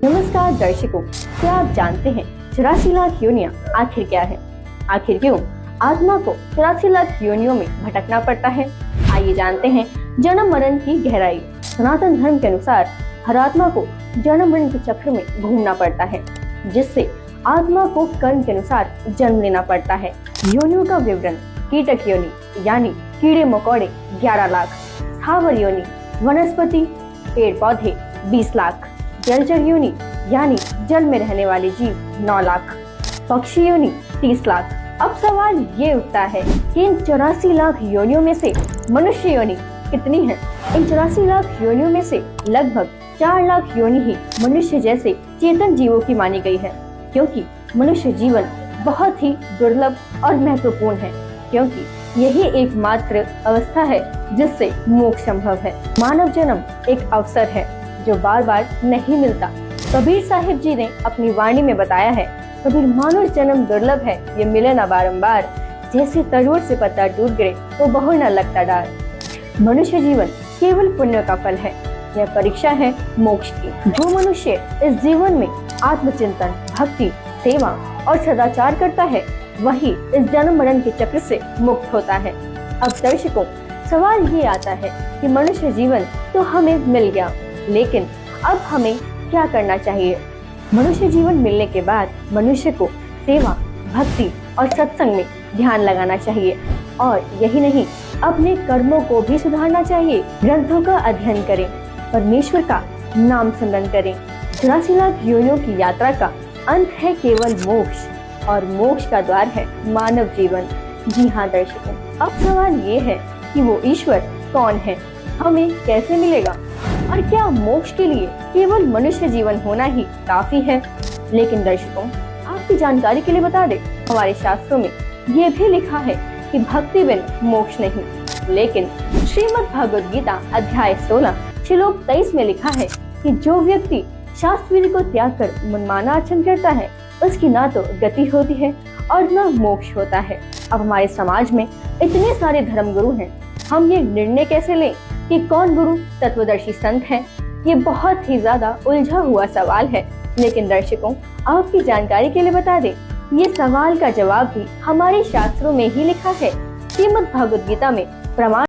नमस्कार दर्शकों, क्या आप जानते हैं 84 लाख योनियां आखिर क्या है? आखिर क्यों आत्मा को 84 लाख योनियों में भटकना पड़ता है? आइए जानते हैं जन्म मरण की गहराई। सनातन धर्म के अनुसार हर आत्मा को जन्म मरण के चक्र में घूमना पड़ता है, जिससे आत्मा को कर्म के अनुसार जन्म लेना पड़ता है। योनियों का विवरण: कीटक योनि यानी कीड़े मकोड़े 11 लाख, स्थावर योनि वनस्पति पेड़ पौधे 20 लाख, जलचर योनि यानी जल में रहने वाले जीव 9 लाख, पक्षी योनि 30 लाख। अब सवाल ये उठता है कि इन 84 लाख योनियों में से मनुष्य योनि कितनी है? इन 84 लाख योनियों में से लगभग 4 लाख योनि ही मनुष्य जैसे चेतन जीवों की मानी गई है, क्योंकि मनुष्य जीवन बहुत ही दुर्लभ और महत्वपूर्ण है, क्योंकि यही एकमात्र अवस्था है जिससे मोक्ष संभव है। मानव जन्म एक अवसर है जो बार बार नहीं मिलता। कबीर साहिब जी ने अपनी वाणी में बताया है, कबीर मानव जन्म दुर्लभ है, ये मिले न बारंबार, जैसे तरोड़ से पत्ता टूट गिरे तो बहु न लगता डार। मनुष्य जीवन केवल पुण्य का फल है, यह परीक्षा है मोक्ष की। जो मनुष्य इस जीवन में आत्मचिंतन, भक्ति, सेवा और सदाचार करता है, वही इस जन्म मरण के चक्र से मुक्त होता है। अब दर्शकों, सवाल ये आता है कि मनुष्य जीवन तो हमें मिल गया, लेकिन अब हमें क्या करना चाहिए? मनुष्य जीवन मिलने के बाद मनुष्य को सेवा, भक्ति और सत्संग में ध्यान लगाना चाहिए, और यही नहीं, अपने कर्मों को भी सुधारना चाहिए। ग्रंथों का अध्ययन करें, परमेश्वर का नाम सिमरन करें। 84 लाख योनियों की यात्रा का अंत है केवल मोक्ष, और मोक्ष का द्वार है मानव जीवन। जी हाँ दर्शकों, अब सवाल ये है कि वो ईश्वर कौन है, हमें कैसे मिलेगा, और क्या मोक्ष के लिए केवल मनुष्य जीवन होना ही काफी है? लेकिन दर्शकों, आपकी जानकारी के लिए बता दें, हमारे शास्त्रों में ये भी लिखा है कि भक्ति बिन मोक्ष नहीं। लेकिन श्रीमद् भगवद गीता अध्याय 16 श्लोक 23 में लिखा है कि जो व्यक्ति शास्त्र विधि को त्याग कर मनमाना आचरण करता है, उसकी ना तो गति होती है और न मोक्ष होता है। अब हमारे समाज में इतने सारे धर्म गुरु हैं, हम ये निर्णय कैसे लें कि कौन गुरु तत्वदर्शी संत है? ये बहुत ही ज्यादा उलझा हुआ सवाल है। लेकिन दर्शकों, आपकी जानकारी के लिए बता दें, ये सवाल का जवाब भी हमारे शास्त्रों में ही लिखा है। श्रीमद् भगवद गीता में प्रमाण